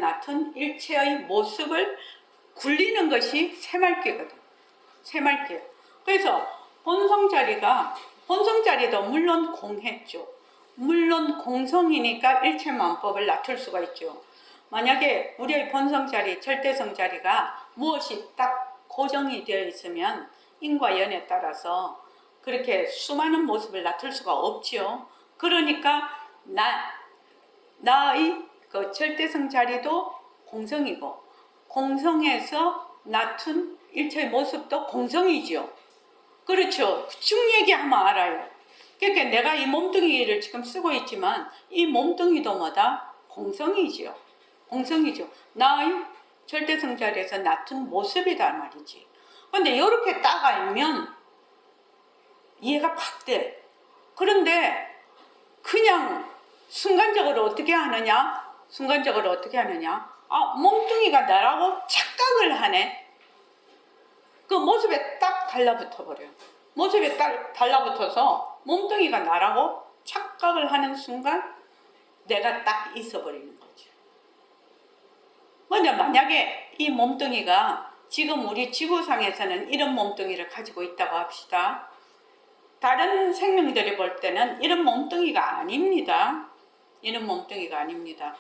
[SPEAKER 1] 나타난 일체의 모습을 굴리는 것이 새말귀거든. 새말귀. 그래서 본성자리도 물론 공했죠. 물론 공성이니까 일체만법을 낮출 수가 있죠. 만약에 우리의 본성자리, 절대성자리가 무엇이 딱 고정이 되어 있으면 인과 연에 따라서 그렇게 수많은 모습을 나타낼 수가 없지요. 그러니까 나의 그 절대성 자리도 공성이고, 공성에서 나툰 일체의 모습도 공성이지요. 그렇죠. 쭉 얘기하면 알아요. 그러니까 내가 이 몸뚱이를 지금 쓰고 있지만 이 몸뚱이도 뭐다? 공성이지요. 나의 절대성 자리에서 나툰 모습이다 말이지. 근데 이렇게 딱 알면 이해가 팍 돼. 그런데 그냥 순간적으로 어떻게 하느냐? 몸뚱이가 나라고 착각을 하네. 그 모습에 딱 달라붙어 버려요. 모습에 딱 달라붙어서 몸뚱이가 나라고 착각을 하는 순간 내가 딱 있어 버리는 거죠. 근데 만약에 이 몸뚱이가 지금 우리 지구상에서는 이런 몸뚱이를 가지고 있다고 합시다. 다른 생명들이 볼 때는 이런 몸뚱이가 아닙니다. 이런 몸뚱이가 아닙니다.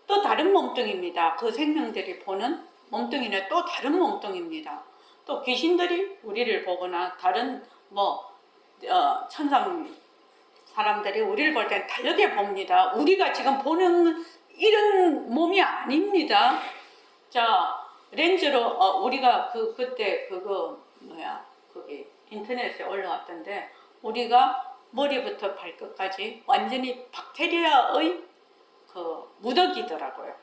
[SPEAKER 1] 또 다른 몸뚱이입니다. 그 생명들이 보는 몸뚱이는 또 다른 몸뚱이입니다. 또 귀신들이 우리를 보거나 다른 천상 사람들이 우리를 볼 때는 다르게 봅니다. 우리가 지금 보는 이런 몸이 아닙니다. 자, 렌즈로 우리가 그때 거기 인터넷에 올라왔던데 우리가 머리부터 발끝까지 완전히 박테리아의 그 무더기더라고요.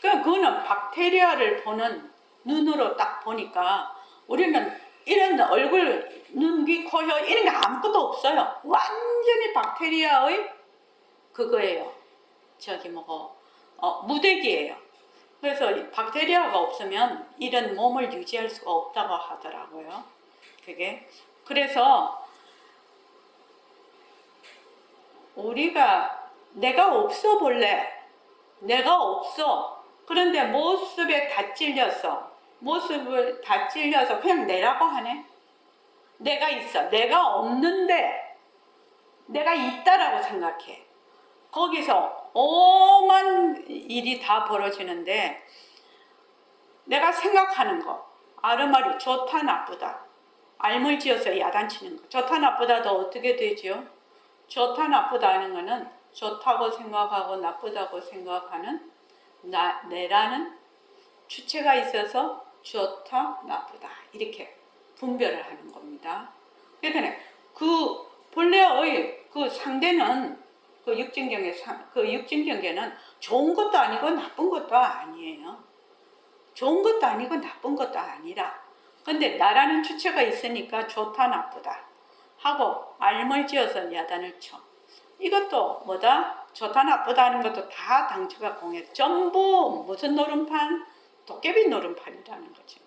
[SPEAKER 1] 그거는 박테리아를 보는 눈으로 딱 보니까 우리는 이런 얼굴, 눈, 귀, 코, 혀 이런 게 아무것도 없어요. 완전히 박테리아의 그거예요. 무더기예요. 그래서 박테리아가 없으면 이런 몸을 유지할 수가 없다고 하더라고요. 그게. 그래서 우리가 내가 없어 볼래. 내가 없어. 그런데 모습을 다 찔려서 그냥 내라고 하네. 내가 있어. 내가 없는데 내가 있다라고 생각해. 거기서 오만 일이 다 벌어지는데 내가 생각하는 거 아르마리 좋다 나쁘다 알물 지어서 야단치는 거 좋다 나쁘다도 어떻게 되죠? 좋다 나쁘다 하는 거는 좋다고 생각하고 나쁘다고 생각하는 내라는 주체가 있어서 좋다 나쁘다 이렇게 분별을 하는 겁니다. 그러니까 그 본래의 그 상대는 그 육진경계는 좋은 것도 아니고 나쁜 것도 아니에요. 좋은 것도 아니고 나쁜 것도 아니라 근데 나라는 주체가 있으니까 좋다 나쁘다 하고 알물 지어서 야단을 쳐. 이것도 좋다 나쁘다 하는 것도 다 당처가 공해. 전부 무슨 노름판? 도깨비 노름판이라는 거죠.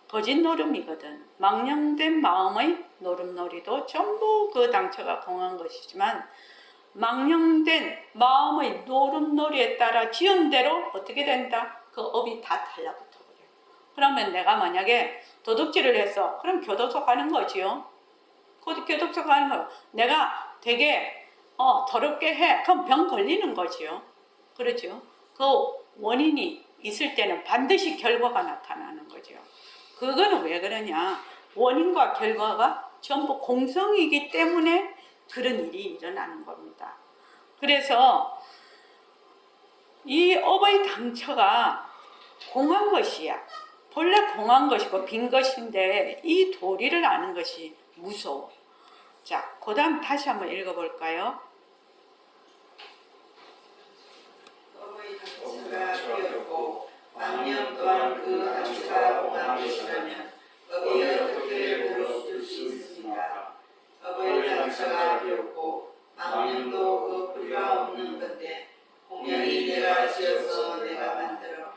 [SPEAKER 1] 거짓 노름이거든. 망령된 마음의 노름놀이도 전부 그 당처가 공한 것이지만 망령된 마음의 노름놀이에 따라 지은 대로 어떻게 된다? 그 업이 다 달라붙어 버려요. 그러면 내가 만약에 도둑질을 했어. 그럼 교도소 가는 거지요. 교도소 가는 거예요. 내가 되게 더럽게 해. 그럼 병 걸리는 거지요. 그렇죠. 그 원인이 있을 때는 반드시 결과가 나타나는 거죠. 그거는 왜 그러냐? 원인과 결과가 전부 공성이기 때문에 그런 일이 일어나는 겁니다. 그래서 이 업의 당처가 공한 것이야. 본래 공한 것이고 빈 것인데 이 도리를 아는 것이 무서워. 자, 그 다음 다시 한번 읽어볼까요?
[SPEAKER 2] 업의 당처가 비었고 망령 또한 그 당처가 공한 것이라면 업이 어떻게 물어줄 수 있습니까? 업의 당처가 비었고 망령도 그 뿌리가 없는 건데 공명이 내가 지어서 내가 만들어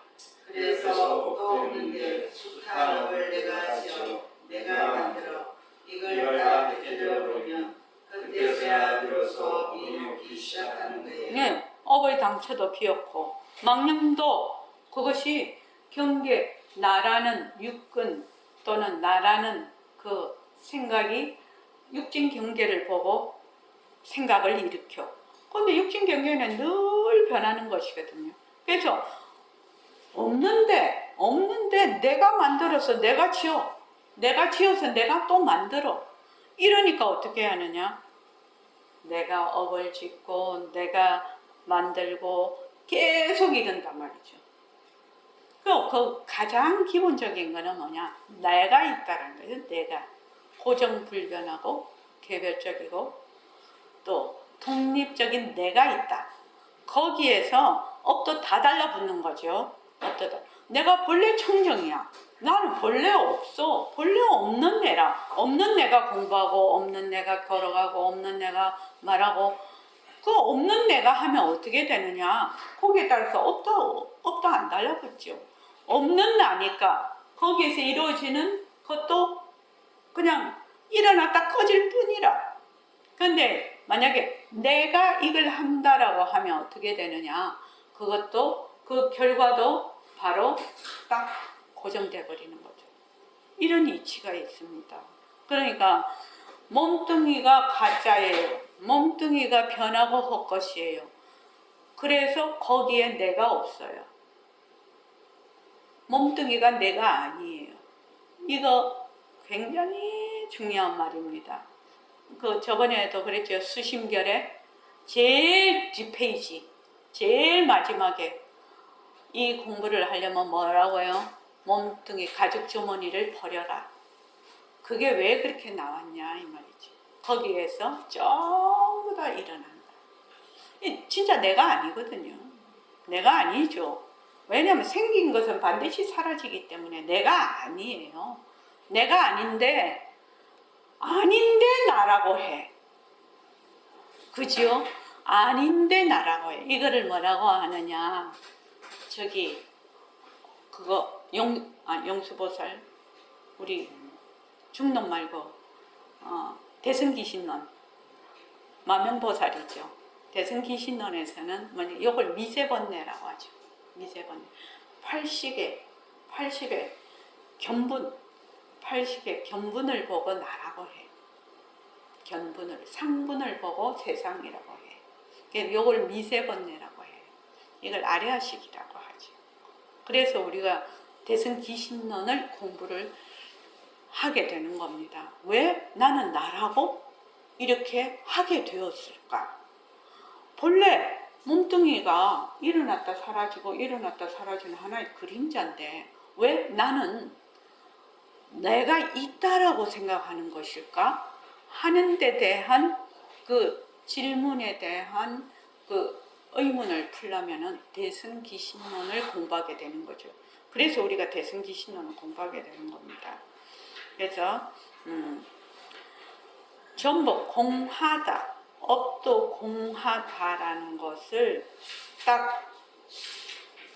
[SPEAKER 2] 그래서 업도 없는데 숱한 업을 내가 지어 내가 만들어 이걸 다 베껴져 버리면 그때서야 비로소 업이 먹기 시작하는 거예요.
[SPEAKER 1] 네, 업의 당처도 비었고 망령도 그것이 경계 나라는 육근 또는 나라는 그 생각이 육진 경계를 보고 생각을 일으켜. 근데 육진 경계는 늘 변하는 것이거든요. 그래서 없는데 내가 만들어서 내가 지어서 내가 또 만들어. 이러니까 어떻게 하느냐? 내가 업을 짓고 내가 만들고 계속 이런단 말이죠. 그 가장 기본적인 거는 뭐냐? 내가 있다는 거예요. 내가 고정불변하고 개별적이고 또 독립적인 내가 있다. 거기에서 업도 다 달라붙는 거죠. 내가 본래 청정이야. 나는 본래 없어. 본래 없는 내라. 없는 내가 공부하고 없는 내가 걸어가고 없는 내가 말하고 그 없는 내가 하면 어떻게 되느냐? 거기에 따라서 업도 안 달라붙죠. 없는 나니까 거기에서 이루어지는 것도 그냥 일어났다 꺼질 뿐이라. 근데 만약에 내가 이걸 한다라고 하면 어떻게 되느냐? 그것도 그 결과도 바로 딱 고정돼 버리는 거죠. 이런 이치가 있습니다. 그러니까 몸뚱이가 가짜예요. 몸뚱이가 변하고 헛것이에요. 그래서 거기에 내가 없어요. 몸뚱이가 내가 아니에요. 이거 굉장히 중요한 말입니다. 그 저번에도 그랬죠. 수심결에 제일 뒷페이지, 제일 마지막에 이 공부를 하려면 뭐라고요? 몸뚱이 가죽 주머니를 버려라. 그게 왜 그렇게 나왔냐 이 말이지. 거기에서 전부 다 일어난다. 진짜 내가 아니거든요. 내가 아니죠. 왜냐하면 생긴 것은 반드시 사라지기 때문에 내가 아니에요. 내가 아닌데 나라고 해. 그죠? 아닌데 나라고 해. 이거를 뭐라고 하느냐. 저기 그거 용수보살 우리 중론 말고 대승기신론 마명보살이죠. 대승기신론에서는 뭐냐 이걸 미세번뇌라고 하죠. 미세번뇌 80의 견분 80의 견분을 보고 나라고 해. 견분을 상분을 보고 세상이라고 해. 이걸 미세번뇌라고 해. 이걸 아려하식이라고 하죠. 그래서 우리가 대승기신론을 공부를 하게 되는 겁니다. 왜 나는 나라고 이렇게 하게 되었을까? 본래 몸뚱이가 일어났다 사라지고 일어났다 사라지는 하나의 그림자인데 왜 나는 내가 있다라고 생각하는 것일까? 하는 데 대한 그 질문에 대한 그 의문을 풀려면은 대승기신론을 공부하게 되는 거죠. 그래서 우리가 대승기신론을 공부하게 되는 겁니다. 그래서 전부 공하다, 업도 공하다라는 것을 딱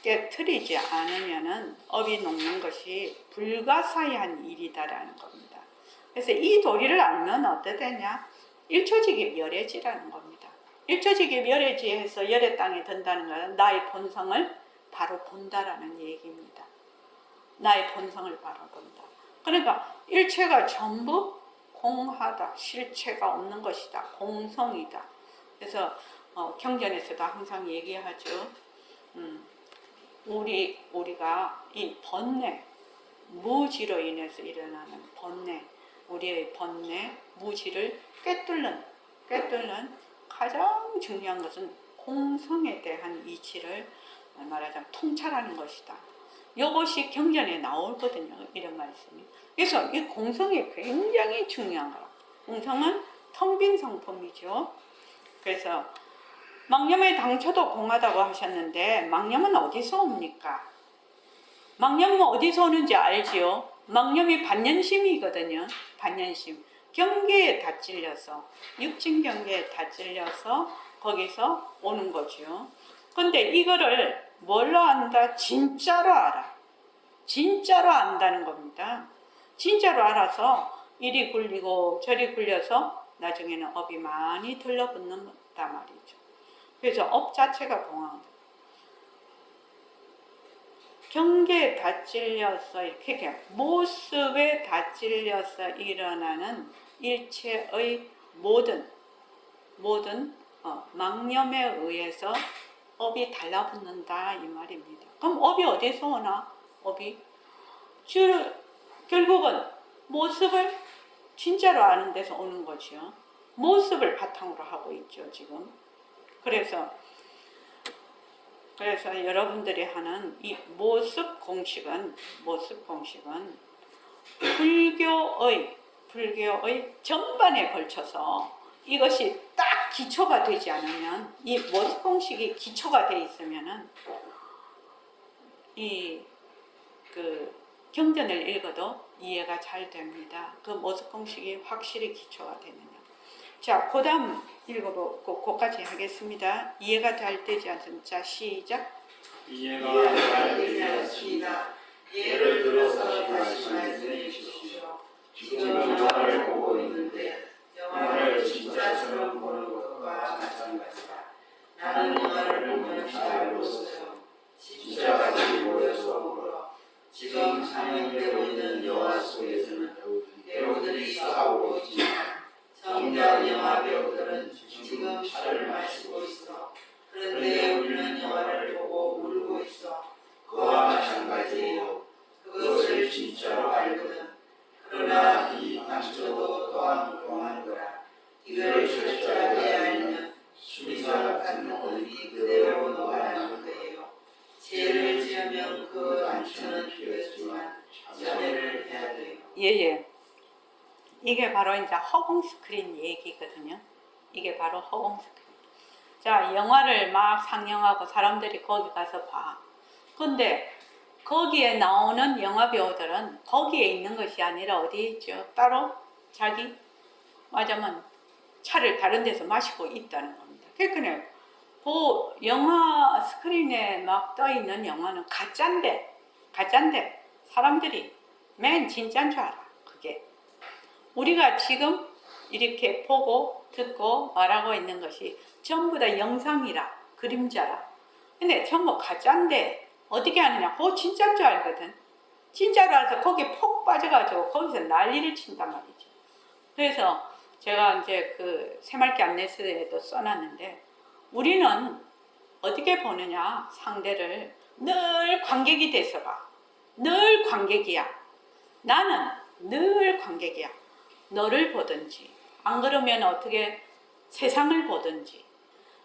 [SPEAKER 1] 깨트리지 않으면은 업이 녹는 것이 불가사의한 일이다라는 겁니다. 그래서 이 도리를 알면 어떻게 되냐? 일초직이 멸해지라는 겁니다. 일초직이 멸해지해서 열의 땅에 든다는 것은 나의 본성을 바로 본다라는 얘기입니다. 나의 본성을 바로 본다. 그러니까 일체가 전부 공하다, 실체가 없는 것이다, 공성이다. 그래서 경전에서도 항상 얘기하죠. 우리가 이 번뇌, 무지로 인해서 일어나는 번뇌, 우리의 번뇌, 무지를 꿰뚫는 가장 중요한 것은 공성에 대한 이치를 말하자면 통찰하는 것이다. 이것이 경전에 나오거든요. 이런 말씀이. 그래서 이 공성이 굉장히 중요한 거예요. 공성은 텅 빈 성품이죠. 그래서 망념의 당초도 공하다고 하셨는데 망념은 어디서 옵니까? 망념은 어디서 오는지 알지요? 망념이 반연심이거든요. 반연심. 경계에 다 찔려서 육진 경계에 다 찔려서 거기서 오는 거죠. 근데 이거를 뭘로 안다? 진짜로 알아. 진짜로 안다는 겁니다. 진짜로 알아서 이리 굴리고 저리 굴려서 나중에는 업이 많이 들러붙는단 말이죠. 그래서 업 자체가 공허합니다. 경계에 다 찔려서 이렇게 모습에 다 찔려서 일어나는 일체의 모든 망념에 의해서 업이 달라붙는다 이 말입니다. 그럼 업이 어디서 오나? 업이 결국은 모습을 진짜로 아는 데서 오는 거죠. 모습을 바탕으로 하고 있죠 지금. 그래서 여러분들이 하는 이 모습 공식은 불교의 전반에 걸쳐서 이것이 딱 기초가 되지 않으면, 이 모습 공식이 기초가 돼 있으면은 그 경전을 읽어도 이해가 잘 됩니다. 그 모습 공식이 확실히 기초가 되느냐. 자, 그 다음 읽어보고 그까지 하겠습니다. 이해가 잘 되지 않습니다. 자, 시작.
[SPEAKER 3] 이해가 잘
[SPEAKER 2] 되지 않습니다. 예를 들어서 다시 말씀해 주십시오. 지금 영화를 보고 있는데 영화를 진짜처럼 보는 것과 마찬가지다. 나는 영화를 보면 잘 웃어요. 진짜같이 보여서 울어. 지금 상영되고 있는 영화 속에서는 배우들이 싸우고 있지만 정작 영화 배우들은 지금 차를 마시고 있어. 그런데 우리는 영화를 보고 울고 있어. 그와 마찬가지예요. 그것을 진짜로 알거든. 그러나 이 남자도 또한 공한 거라. 이걸 철저하게 알면 수리사 같은 오늘이 그대로 녹아나는 거예요. 죄를 지으면 그 단처는 필요했지만 자제를 해야 돼요.
[SPEAKER 1] 예예. 이게 바로 이제 허공 스크린 얘기거든요. 이게 바로 허공 스크린. 자, 영화를 막 상영하고 사람들이 거기 가서 봐. 근데 거기에 나오는 영화 배우들은 거기에 있는 것이 아니라 어디에 있죠? 따로 자기 맞으면 차를 다른 데서 마시고 있다는 겁니다. 그러니까 그 영화 스크린에 막 떠 있는 영화는 가짠데 사람들이 맨 진짜인 줄 알아. 그게 우리가 지금 이렇게 보고 듣고 말하고 있는 것이 전부 다 영상이라 그림자라. 근데 전부 가짠데 어떻게 하느냐? 그거 진짜인 줄 알거든. 진짜로 알아서 거기에 폭 빠져가지고 거기서 난리를 친단 말이죠. 그래서 제가 이제 그 새말기 안내서에도 써놨는데 우리는 어떻게 보느냐? 상대를 늘 관객이 돼서 봐. 늘 관객이야. 나는 늘 관객이야. 너를 보든지 안 그러면 어떻게 세상을 보든지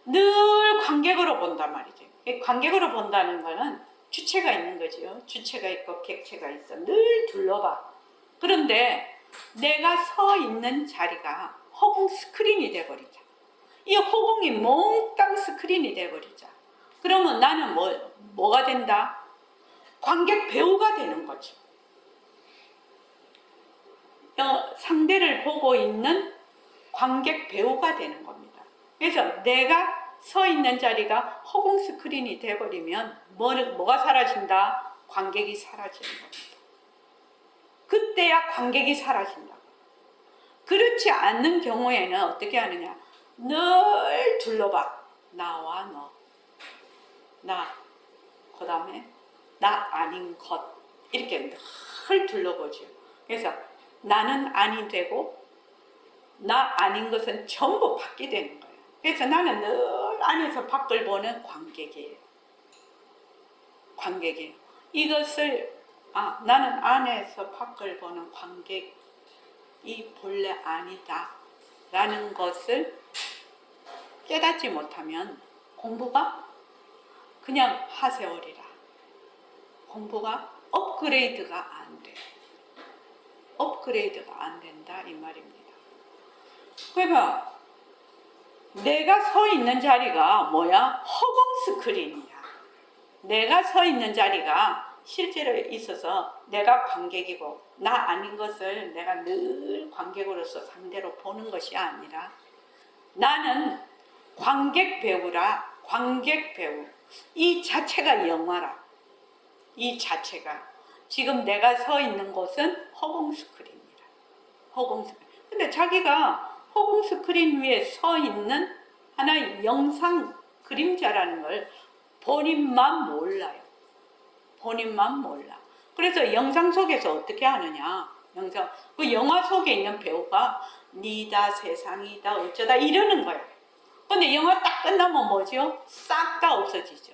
[SPEAKER 1] 늘 관객으로 본단 말이죠. 관객으로 본다는 거는 주체가 있는 거죠. 주체가 있고 객체가 있어. 늘 둘러봐. 그런데 내가 서 있는 자리가 허공 스크린이 돼버리자. 이 허공이 몽땅 스크린이 돼버리자. 그러면 나는 뭐가 된다? 관객 배우가 되는 거죠. 상대를 보고 있는 관객 배우가 되는 겁니다. 그래서 내가 서 있는 자리가 허공 스크린이 돼버리면 뭐가 사라진다? 관객이 사라지는 겁니다. 그때야 관객이 사라진다. 그렇지 않는 경우에는 어떻게 하느냐? 늘 둘러봐. 나와 너. 나. 그 다음에 나 아닌 것. 이렇게 늘 둘러보죠. 그래서 나는 아니 되고 나 아닌 것은 전부 밖이 되는 거예요. 그래서 나는 늘 안에서 밖을 보는 관객이에요. 관객이에요. 이것을 나는 안에서 밖을 보는 관객이 본래 아니다 라는 것을 깨닫지 못하면 공부가 그냥 하세월이라. 공부가 업그레이드가 안 돼. 업그레이드가 안 된다 이 말입니다. 그러니까 내가 서 있는 자리가 뭐야? 허공 스크린이야. 내가 서 있는 자리가 실제로 있어서 내가 관객이고 나 아닌 것을 내가 늘 관객으로서 상대로 보는 것이 아니라 나는 관객 배우라. 관객 배우. 이 자체가 영화라. 이 자체가 지금 내가 서 있는 곳은 허공 스크린이라. 허공 스크린. 근데 자기가 허공 스크린 위에 서 있는 하나의 영상 그림자라는 걸 본인만 몰라요. 본인만 몰라. 그래서 영상 속에서 어떻게 하느냐? 그 영화 속에 있는 배우가 니다 세상이다 어쩌다 이러는 거예요. 근데 영화 딱 끝나면 뭐죠? 싹 다 없어지죠.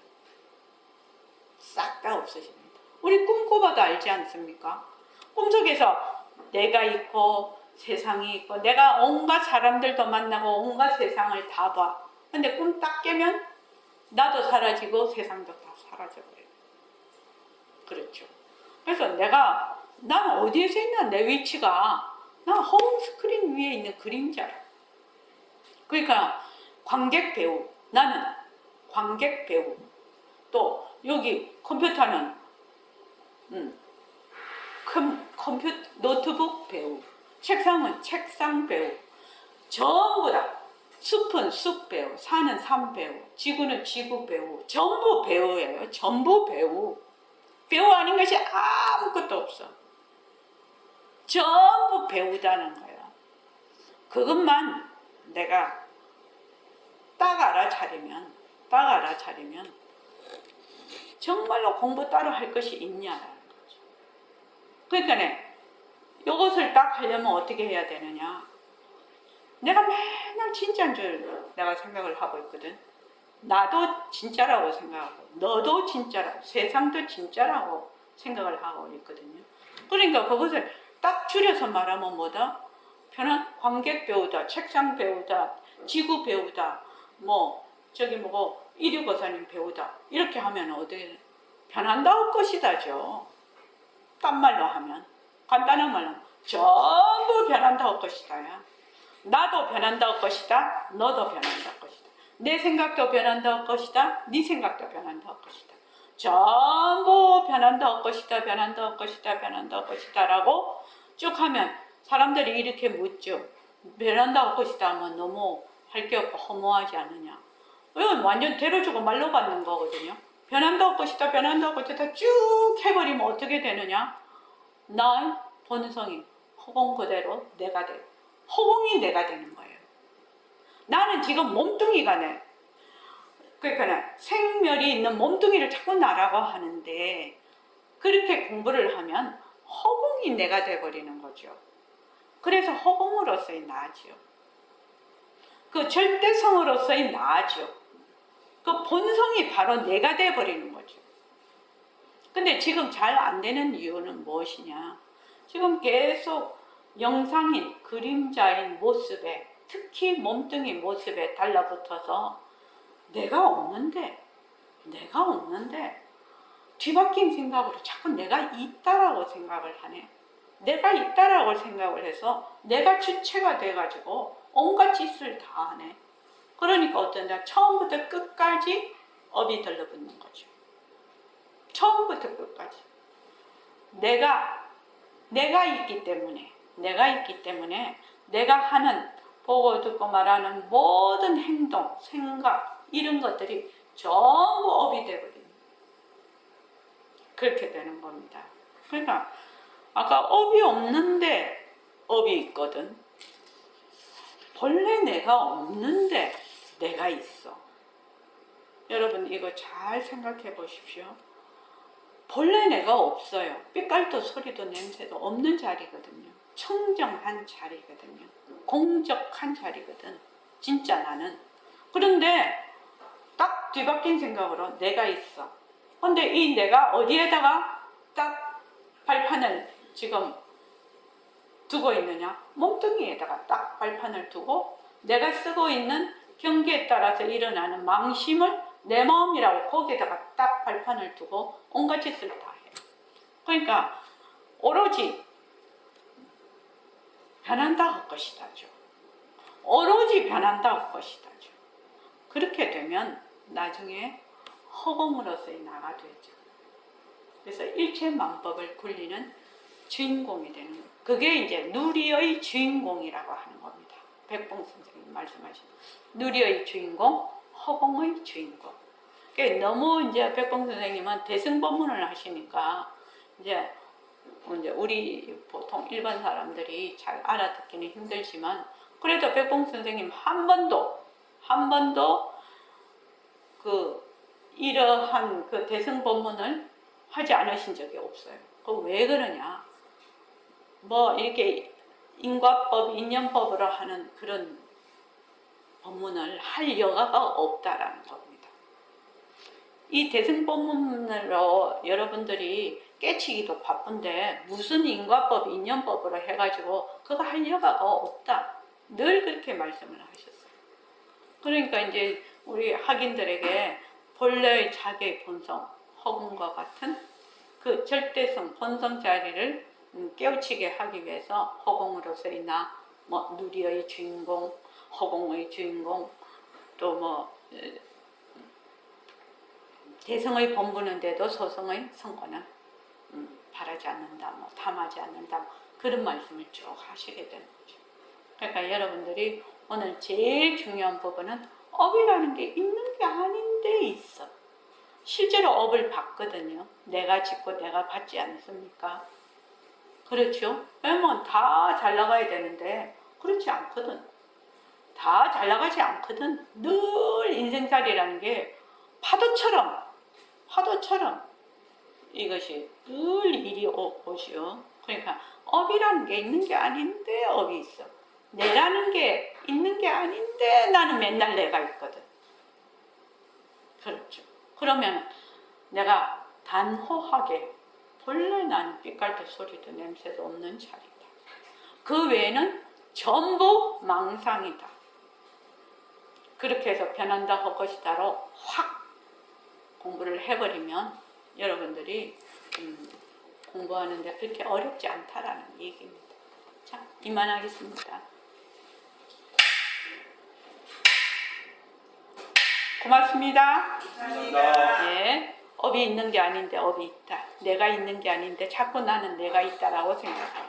[SPEAKER 1] 싹 다 없어집니다. 우리 꿈꿔봐도 알지 않습니까? 꿈속에서 내가 있고 세상이 있고 내가 온갖 사람들도 만나고 온갖 세상을 다 봐. 근데 꿈 딱 깨면 나도 사라지고 세상도 다 사라져버려요. 그렇죠. 그래서 난 어디에서 있나 내 위치가 난 허공 스크린 위에 있는 그림자라. 그러니까 관객 배우. 나는 관객 배우. 또 여기 컴퓨터는 노트북 배우. 책상은 책상 배우. 전부 다 숲은 숲 배우, 산은 산 배우, 지구는 지구 배우. 전부 배우예요. 전부 배우. 배우 아닌 것이 아무것도 없어. 전부 배우다는 거야. 그것만 내가 딱 알아차리면 정말로 공부 따로 할 것이 있냐라는 거죠. 그러니까 이것을 딱 하려면 어떻게 해야 되느냐. 내가 맨날 진짜인 줄 내가 생각을 하고 있거든. 나도 진짜라고 생각하고 너도 진짜라고 세상도 진짜라고 생각을 하고 있거든요. 그러니까 그것을 딱 줄여서 말하면 뭐다? 편한 관객 배우다, 책상 배우다, 지구 배우다, 뭐 저기 뭐고 이류거사님 배우다 이렇게 하면 어떻게 변한다올 것이다죠. 딴 말로 하면 간단한 말로 하면 전부 변한다올 것이다야. 나도 변한다올 것이다. 너도 변한다올 것이다. 내 생각도 변한다올 것이다. 네 생각도 변한다올 것이다. 전부 변한다올 것이다. 변한다올 것이다. 변한다올 것이다 라고 쭉 하면 사람들이 이렇게 묻죠. 변한다올 것이다 하면 너무 할 게 없고 허무하지 않느냐. 이건 완전 대로주고 말로 받는 거거든요. 변한다올 것이다. 변한다올 것이다 쭉 해버리면 어떻게 되느냐. 나의 본성이 허공 그대로 내가 돼. 허공이 내가 되는 거예요. 나는 지금 몸뚱이가 그러니까 생멸이 있는 몸뚱이를 자꾸 나라고 하는데 그렇게 공부를 하면 허공이 내가 돼버리는 거죠. 그래서 허공으로서의 나죠. 그 절대성으로서의 나죠. 그 본성이 바로 내가 돼버리는 거죠. 근데 지금 잘 안 되는 이유는 무엇이냐. 지금 계속 영상인, 그림자인 모습에 특히 몸뚱이 모습에 달라붙어서 내가 없는데 뒤바뀐 생각으로 자꾸 내가 있다라고 생각을 하네. 내가 있다라고 생각을 해서 내가 주체가 돼가지고 온갖 짓을 다 하네. 그러니까 어떤다? 처음부터 끝까지 업이 들러붙는 거죠. 처음부터 끝까지. 내가 있기 때문에 내가 하는 보고 듣고 말하는 모든 행동, 생각 이런 것들이 전부 업이 되거든요. 그렇게 되는 겁니다. 그러니까 아까 업이 없는데 업이 있거든. 본래 내가 없는데 내가 있어. 여러분 이거 잘 생각해 보십시오. 본래 내가 없어요. 삐깔도 소리도 냄새도 없는 자리거든요. 청정한 자리거든요. 공적한 자리거든. 진짜 나는. 그런데 딱 뒤바뀐 생각으로 내가 있어. 근데 이 내가 어디에다가 딱 발판을 지금 두고 있느냐? 몸뚱이에다가 딱 발판을 두고 내가 쓰고 있는 경계에 따라서 일어나는 망심을 내 마음이라고 거기에다가 딱 발판을 두고 온갖 짓을 다 해. 그러니까 오로지 변한다 할 것이다죠. 오로지 변한다 할 것이다죠. 그렇게 되면 나중에 허공으로서의 나가 되죠. 그래서 일체만법을 굴리는 주인공이 되는 거예요. 그게 이제 누리의 주인공이라고 하는 겁니다. 백봉 선생님 말씀하신 누리의 주인공, 허공의 주인공. 그러니까 너무 이제 백봉 선생님은 대승법문을 하시니까 이제 우리 보통 일반 사람들이 잘 알아듣기는 힘들지만 그래도 백봉 선생님 한 번도 이러한 대승법문을 하지 않으신 적이 없어요. 왜 그러냐? 뭐 이렇게 인과법, 인연법으로 하는 그런 법문을 할 여가가 없다라는 겁니다. 이 대승법문으로 여러분들이 깨치기도 바쁜데 무슨 인과법, 인연법으로 해가지고 그거 할 여가가 없다. 늘 그렇게 말씀을 하셨어요. 그러니까 이제 우리 학인들에게 본래의 자기의 본성, 허공과 같은 그 절대성, 본성 자리를 깨우치게 하기 위해서 허공으로서의 나, 뭐 누리의 주인공, 허공의 주인공, 또 대성의 본분인데도 소성의 성과는 바라지 않는다, 탐하지 않는다, 그런 말씀을 쭉 하시게 되는 거죠. 그러니까 여러분들이 오늘 제일 중요한 부분은 업이라는 게 있는 게 아닌데 있어. 실제로 업을 받거든요. 내가 짓고 내가 받지 않습니까? 그렇죠? 왜냐면 다 잘 나가야 되는데 그렇지 않거든. 다 잘 나가지 않거든. 늘 인생살이라는 게 파도처럼 이것이 늘 일이 오시오. 그러니까 업이라는 게 있는 게 아닌데 업이 있어. 내라는 게 있는 게 아닌데 나는 맨날 내가 있거든. 그렇죠. 그러면 내가 단호하게 본래 나는 삐깔도 소리도 냄새도 없는 자리다. 그 외에는 전부 망상이다. 그렇게 해서 변한다 할 것이다로 확 공부를 해버리면 여러분들이 공부하는데 그렇게 어렵지 않다라는 얘기입니다. 자, 이만하겠습니다. 고맙습니다.
[SPEAKER 2] 감사합니다.
[SPEAKER 1] 예, 업이 있는 게 아닌데 업이 있다. 내가 있는 게 아닌데 자꾸 나는 내가 있다라고 생각하고